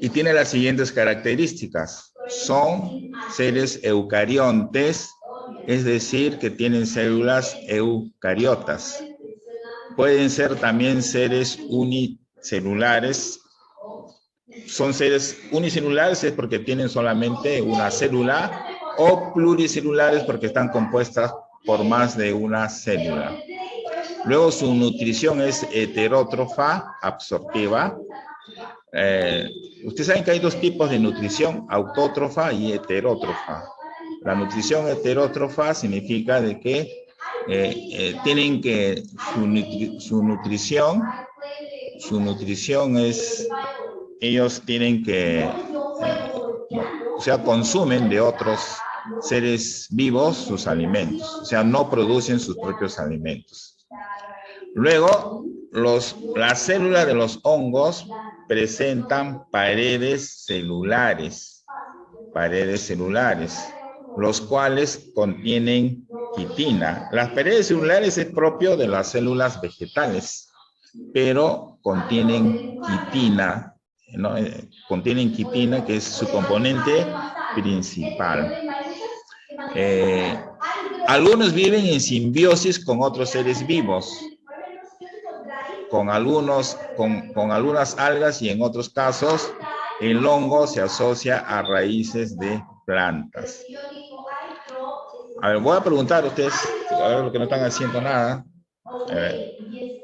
Y tiene las siguientes características. Son seres eucariontes, es decir, que tienen células eucariotas. Pueden ser también seres unicelulares. Son seres unicelulares es porque tienen solamente una célula, o pluricelulares porque están compuestas por más de una célula. Luego su nutrición es heterótrofa, absortiva. Ustedes saben que hay dos tipos de nutrición, autótrofa y heterótrofa. La nutrición heterótrofa significa de que tienen que su nutrición es, ellos tienen que, o sea, consumen de otros seres vivos sus alimentos, o sea, no producen sus propios alimentos. Luego, las células de los hongos presentan paredes celulares, los cuales contienen quitina. Las paredes celulares es propio de las células vegetales, pero contienen quitina, ¿no? Contienen quitina, que es su componente principal. Algunos viven en simbiosis con otros seres vivos, con algunas algas, y en otros casos el hongo se asocia a raíces de plantas. A ver, voy a preguntar a ustedes, a ver, lo que no están haciendo nada.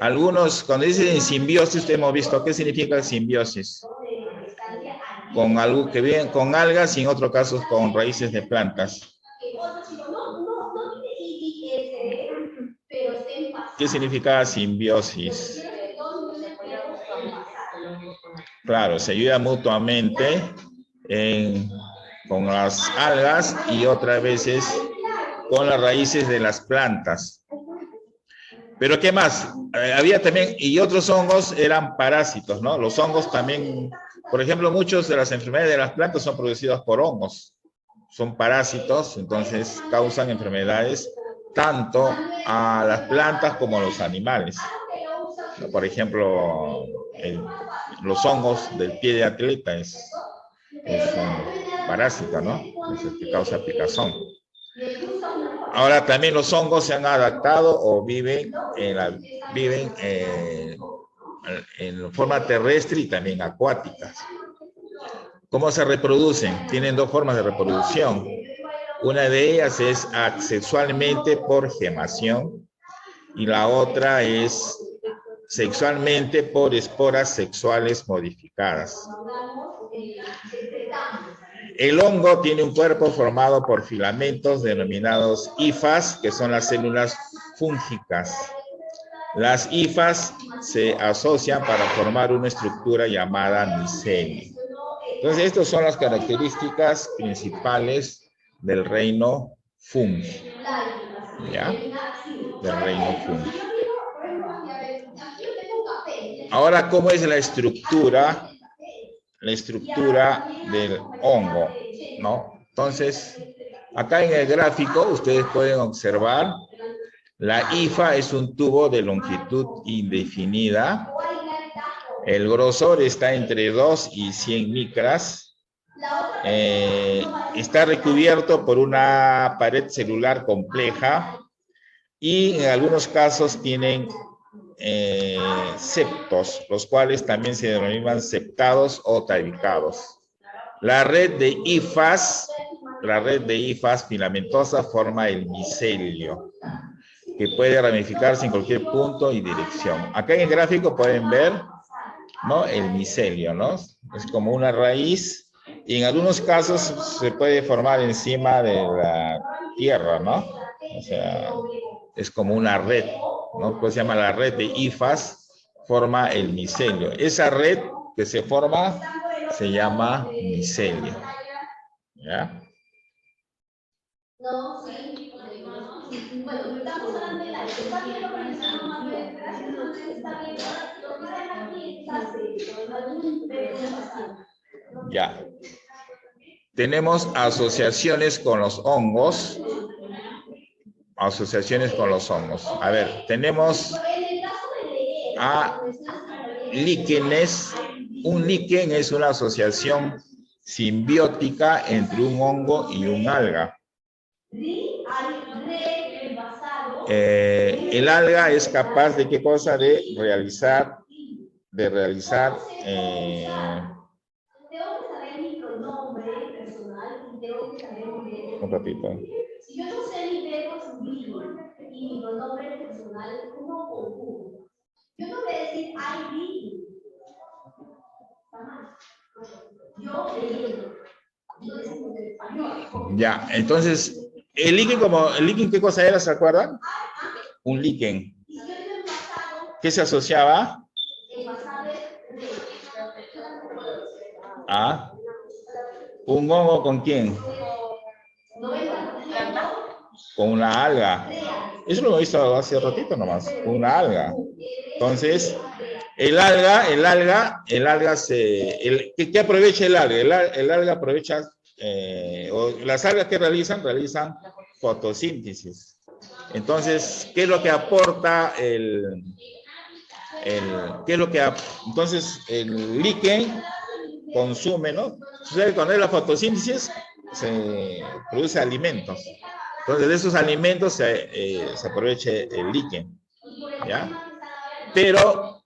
Algunos, cuando dicen simbiosis, hemos visto, ¿qué significa simbiosis? Con algo que viven con algas y en otros casos con raíces de plantas. ¿Qué significa simbiosis? Claro, se ayuda mutuamente con las algas y otras veces con las raíces de las plantas. Pero ¿qué más? Había también, y otros hongos eran parásitos, ¿no? Los hongos también, por ejemplo, muchas de las enfermedades de las plantas son producidas por hongos. Son parásitos, entonces causan enfermedades tanto a las plantas como a los animales. Por ejemplo, los hongos del pie de atleta es un parásito, ¿no? Es el que causa picazón. Ahora también los hongos se han adaptado o viven en forma terrestre y también acuáticas. ¿Cómo se reproducen? Tienen dos formas de reproducción. Una de ellas es asexualmente por gemación y la otra es sexualmente por esporas sexuales modificadas. El hongo tiene un cuerpo formado por filamentos denominados hifas, que son las células fúngicas. Las hifas se asocian para formar una estructura llamada micelio. Entonces, estas son las características principales del reino fungi. ¿Ya? Del reino fungi. Ahora, ¿cómo es la estructura? La estructura del hongo, ¿no? Entonces, acá en el gráfico ustedes pueden observar, la hifa es un tubo de longitud indefinida. El grosor está entre 2 y 100 micras. Está recubierto por una pared celular compleja y en algunos casos tienen septos, los cuales también se denominan septados o tabicados. La red de hifas filamentosa forma el micelio, que puede ramificarse en cualquier punto y dirección. Acá en el gráfico pueden ver, ¿no? El micelio, ¿no? Es como una raíz y en algunos casos se puede formar encima de la tierra, ¿no? O sea, es como una red, ¿no? Pues se llama la red de hifas, forma el micelio. Esa red que se forma se llama micelio. ¿Ya? No, sí. Bueno, estamos hablando de la ya. Tenemos asociaciones con los hongos. Asociaciones con los hongos. A ver, tenemos a líquenes un líquen es una asociación simbiótica entre un hongo y un alga. El alga es capaz de ¿qué cosa? De realizar un ratito. Si yo no sé mi verbo y mi pronombre personal, ¿cómo conjugo? Yo no voy a decir I read. Yo leyendo. Ya, entonces, el líquen, ¿qué cosa era? ¿Se acuerdan? Un líquen. ¿Qué se asociaba? ¿A? ¿Un hongo con quién? Con una alga. Eso lo hemos visto hace ratito nomás, con una alga. Entonces, el alga ¿qué aprovecha el alga? El alga aprovecha, las algas que realizan fotosíntesis. Entonces, ¿qué es lo que aporta entonces el líquen consume, ¿no? Sucede cuando hay la fotosíntesis, se produce alimentos. Entonces, de esos alimentos se aprovecha el líquen, ¿ya? Pero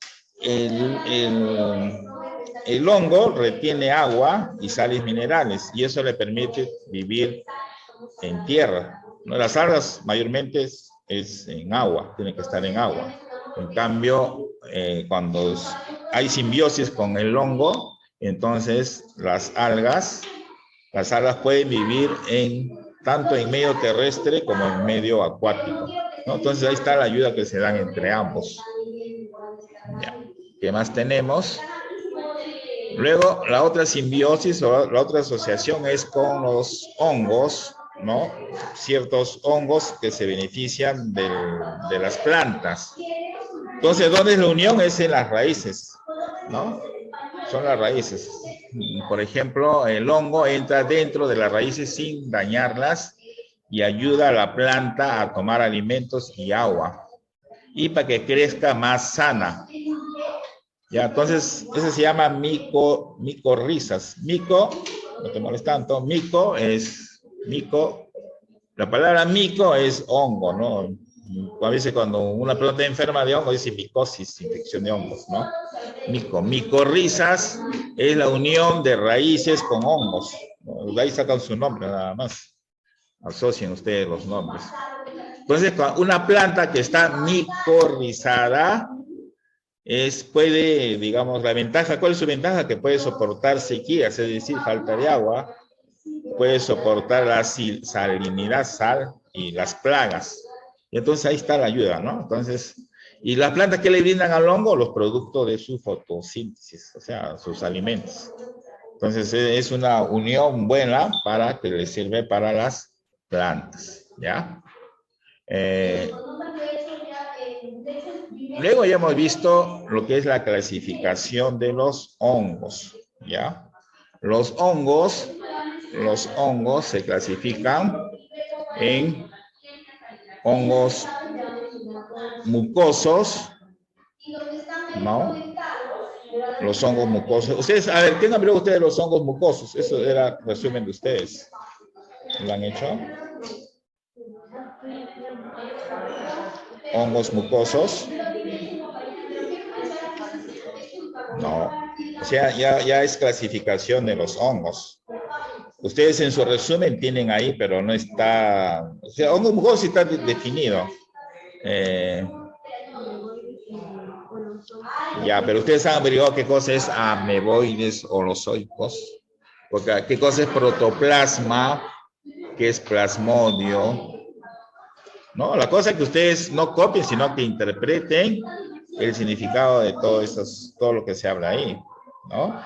el hongo retiene agua y sales minerales, y eso le permite vivir en tierra, ¿no? Las algas mayormente es en agua, tiene que estar en agua. En cambio, cuando hay simbiosis con el hongo, entonces las algas pueden vivir tanto en medio terrestre como en medio acuático, ¿no? Entonces ahí está la ayuda que se dan entre ambos. Ya. ¿Qué más tenemos? Luego, la otra simbiosis o la otra asociación es con los hongos, ¿no? Ciertos hongos que se benefician de las plantas. Entonces, ¿dónde es la unión? Es en las raíces, ¿no? Son las raíces. Por ejemplo, el hongo entra dentro de las raíces sin dañarlas y ayuda a la planta a tomar alimentos y agua, y para que crezca más sana. Ya, entonces, eso se llama micorrizas. Mico, no te molestes tanto, la palabra mico es hongo, ¿no? A veces cuando una planta enferma de hongo dice micosis, infección de hongos, ¿no? Micorrizas es la unión de raíces con hongos, ¿no? De ahí sacan su nombre nada más. Asocien ustedes los nombres. Entonces, una planta que está micorrizada digamos, la ventaja, ¿cuál es su ventaja? Que puede soportar sequías, es decir, falta de agua, puede soportar la salinidad, sal y las plagas. Y entonces ahí está la ayuda, ¿no? Entonces, ¿y las plantas que le brindan al hongo? Los productos de su fotosíntesis, o sea, sus alimentos. Entonces, es una unión buena que le sirve para las plantas, ¿ya? Luego ya hemos visto lo que es la clasificación de los hongos, ¿ya? Los hongos se clasifican en hongos mucosos, ¿no? Los hongos mucosos. Ustedes, a ver, tengan luego ustedes los hongos mucosos. Eso era resumen de ustedes. ¿Lo han hecho? Hongos mucosos. No. O sea, ya es clasificación de los hongos. Ustedes en su resumen tienen ahí, pero no está... O sea, hongos mucosos sí está definido. Ya, pero ustedes han averiguado qué cosa es ameboides holozoicos. Porque qué cosa es protoplasma, qué es plasmodio. No, la cosa es que ustedes no copien, sino que interpreten el significado de todo lo que se habla ahí, ¿no?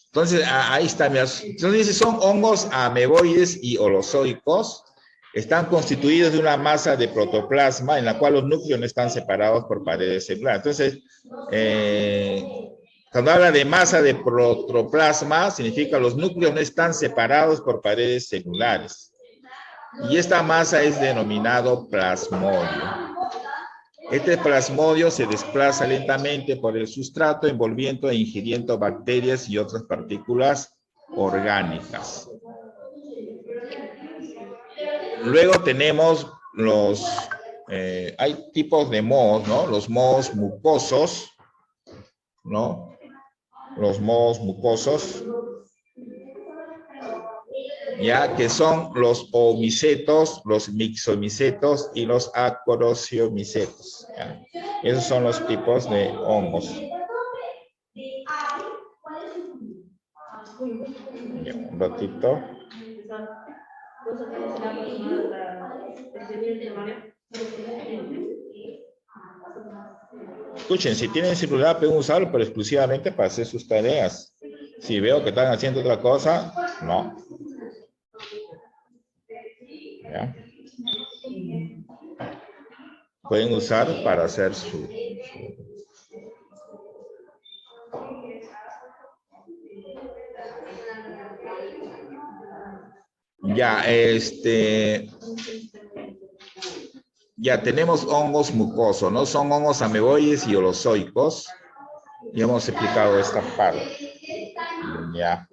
Entonces, ahí está. Entonces dice, son hongos ameboides y holozoicos. Están constituidos de una masa de protoplasma en la cual los núcleos no están separados por paredes celulares. Entonces, cuando habla de masa de protoplasma, significa los núcleos no están separados por paredes celulares. Y esta masa es denominado plasmodio. Este plasmodio se desplaza lentamente por el sustrato, envolviendo e ingiriendo bacterias y otras partículas orgánicas. Luego tenemos hay tipos de mohos, ¿no? Los mohos mucosos, ¿no? Los mohos mucosos, ya que son los oomicetos, los mixomicetos y los acorociomicetos. ¿Ya? Esos son los tipos de hongos. Ya, un ratito. Escuchen, si tienen celular pueden usarlo, pero exclusivamente para hacer sus tareas. Si veo que están haciendo otra cosa, no. ¿Ya? Pueden usar para hacer su... Ya, ya tenemos hongos mucosos, ¿no? Son hongos ameboides y holozoicos. Ya hemos explicado esta parte. Ya.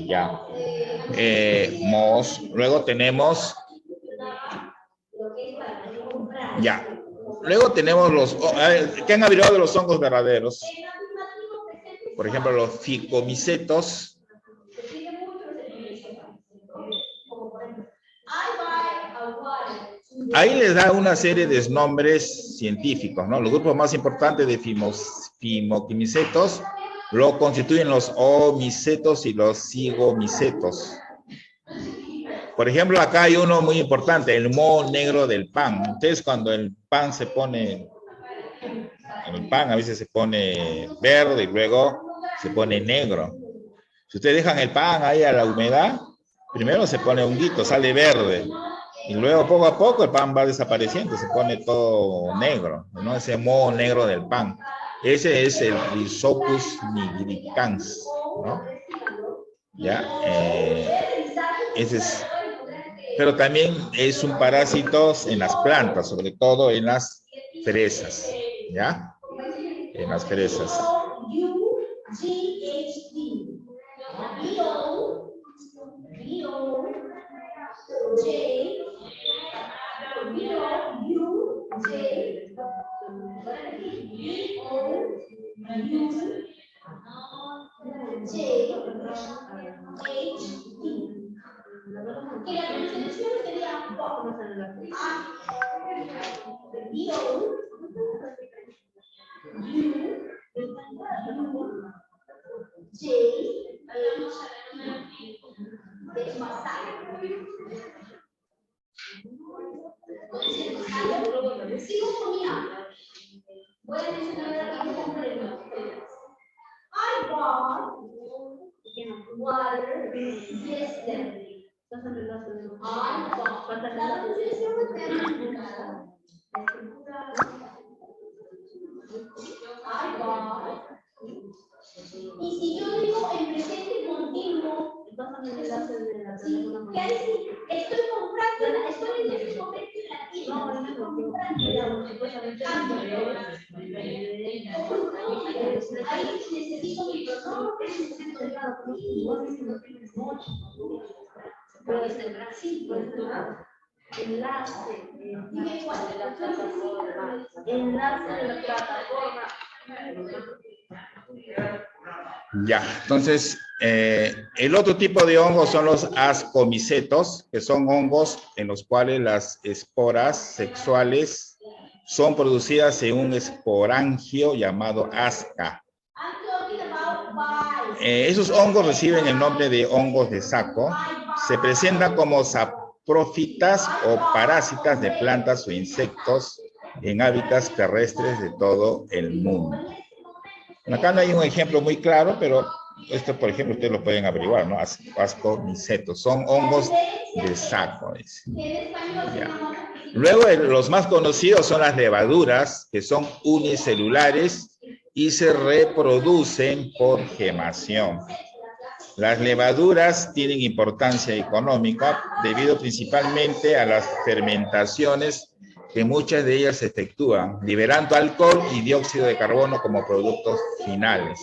Ya. Luego tenemos... Ya. Luego tenemos los... ¿Qué han averiguado de los hongos verdaderos? Por ejemplo, los ficomicetos. Ahí les da una serie de nombres científicos, ¿no? Los grupos más importantes de fimoquimicetos lo constituyen los oomicetos y los zigomicetos. Por ejemplo, acá hay uno muy importante, el moho negro del pan. Entonces, cuando el pan se pone, el pan a veces se pone verde y luego se pone negro. Si ustedes dejan el pan ahí a la humedad, primero se pone honguito, sale verde. Y luego poco a poco el pan va desapareciendo, se pone todo negro, ¿no? Ese moho negro del pan. Ese es el Rhizopus nigricans, ¿no? Ya, ese es, pero también es un parásito en las plantas, sobre todo en las fresas, ¿ya? En las fresas. Y si yo digo en presente continuo, estoy comprando, estoy en el momento en la tienda, estoy comprando, ahí necesito mi pronombre, necesito el puede ser Brasil, puede ser enlace, enlace de la plataforma. Ya, entonces, el otro tipo de hongos son los ascomicetos, que son hongos en los cuales las esporas sexuales son producidas en un esporangio llamado asca. Esos hongos reciben el nombre de hongos de saco. Se presentan como saprófitas o parásitas de plantas o insectos en hábitats terrestres de todo el mundo. Acá no hay un ejemplo muy claro, pero esto, por ejemplo, ustedes lo pueden averiguar, ¿no? Ascomycetos, son hongos de saco. Dice. Ya. Luego, los más conocidos son las levaduras, que son unicelulares y se reproducen por gemación. Las levaduras tienen importancia económica debido principalmente a las fermentaciones que muchas de ellas se efectúan, liberando alcohol y dióxido de carbono como productos finales.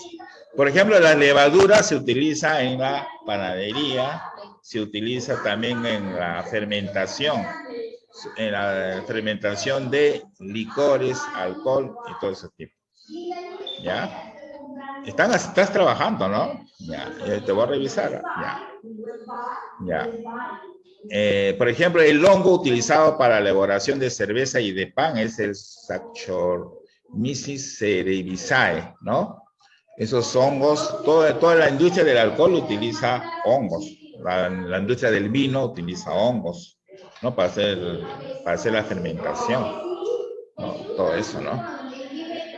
Por ejemplo, la levadura se utiliza en la panadería, se utiliza también en la fermentación de licores, alcohol y todo ese tipo. ¿Ya? Estás trabajando, ¿no? Ya, te voy a revisar. Ya. Por ejemplo, el hongo utilizado para la elaboración de cerveza y de pan es el Saccharomyces cerevisiae, ¿no? Esos hongos, toda la industria del alcohol utiliza hongos. La industria del vino utiliza hongos, ¿no? Para hacer la fermentación, ¿no? Todo eso, ¿no?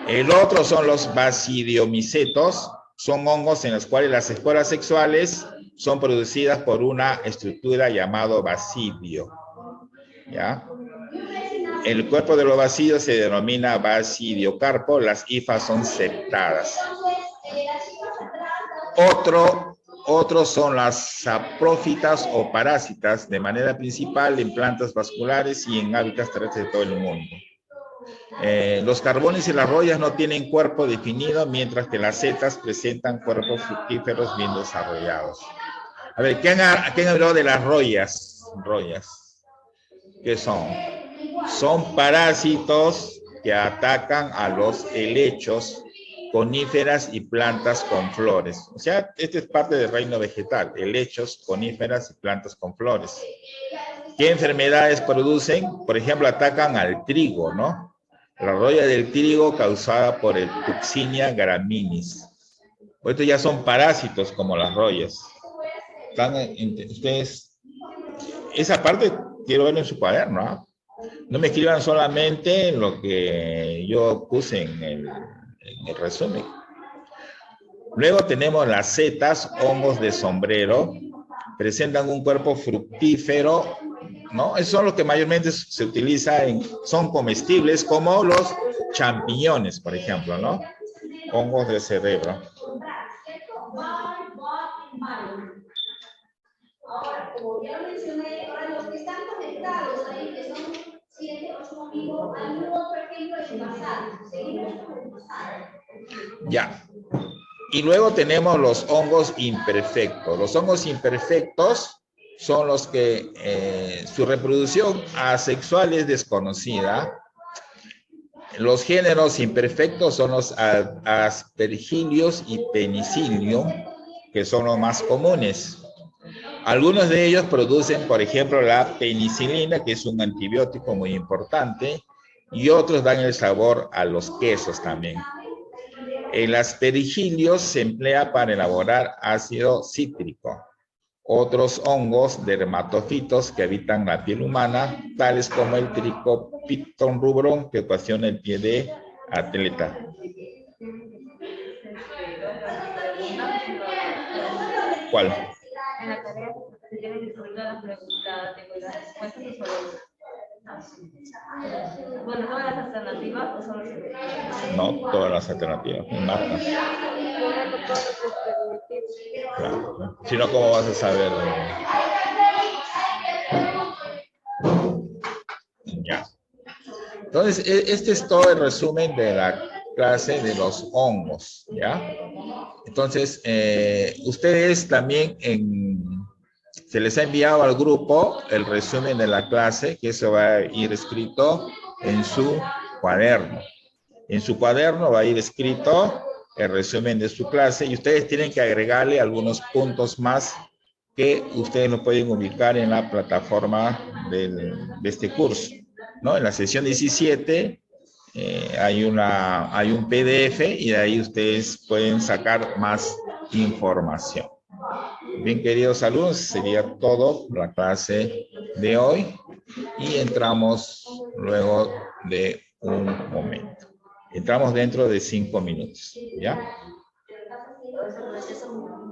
El otro son los basidiomicetos, son hongos en los cuales las esporas sexuales son producidas por una estructura llamada basidio. ¿Ya? El cuerpo de los basidios se denomina basidiocarpo, las hifas son septadas. Otros son las saprófitas o parásitas, de manera principal en plantas vasculares y en hábitats terrestres de todo el mundo. Los carbones y las rollas no tienen cuerpo definido, mientras que las setas presentan cuerpos fructíferos bien desarrollados. A ver, ¿quién ha hablado de las rollas? Rollas. ¿Qué son? Son parásitos que atacan a los helechos, coníferas y plantas con flores. O sea, este es parte del reino vegetal, helechos, coníferas y plantas con flores. ¿Qué enfermedades producen? Por ejemplo, atacan al trigo, ¿no? La roya del trigo causada por el Tuxinia graminis. Estos ya son parásitos como las rollas. Ustedes, esa parte quiero ver en su cuaderno, ¿no? No me escriban solamente lo que yo puse en el resumen. Luego tenemos las setas, hongos de sombrero. Presentan un cuerpo fructífero, ¿no? Esos son los que mayormente se utiliza son comestibles, como los champiñones, por ejemplo, ¿no? Hongos del cerebro. Ahora, como ya lo mencioné, ahora los que están conectados ahí, que son 7, 8 conmigo, hay un otro ejemplo de pasado. Seguimos con el pasado. Ya. Y luego tenemos los hongos imperfectos. Los hongos imperfectos son los que su reproducción asexual es desconocida. Los géneros imperfectos son los aspergillos y penicillium, que son los más comunes. Algunos de ellos producen, por ejemplo, la penicilina, que es un antibiótico muy importante, y otros dan el sabor a los quesos también. El aspergillos se emplea para elaborar ácido cítrico. Otros hongos dermatofitos que habitan la piel humana, tales como el Trichophyton rubrum, que ocasiona el pie de atleta. ¿Cuál? En la tarea se tiene que subir la pregunta, tengo las respuestas y solo. Bueno, todas las alternativas o solo se. No, todas las alternativas. Marcas. Claro. Si no, ¿cómo vas a saber? Ya. Entonces, este es todo el resumen de la clase de los hongos, ¿ya? Entonces, ustedes también se les ha enviado al grupo el resumen de la clase, que eso va a ir escrito en su cuaderno. En su cuaderno va a ir escrito el resumen de su clase y ustedes tienen que agregarle algunos puntos más que ustedes lo pueden ubicar en la plataforma de este curso, ¿no? En la sesión 17 hay un PDF y de ahí ustedes pueden sacar más información. Bien, queridos alumnos, sería todo la clase de hoy y entramos luego de un momento. Entramos dentro de 5 minutos, ¿ya? ese proceso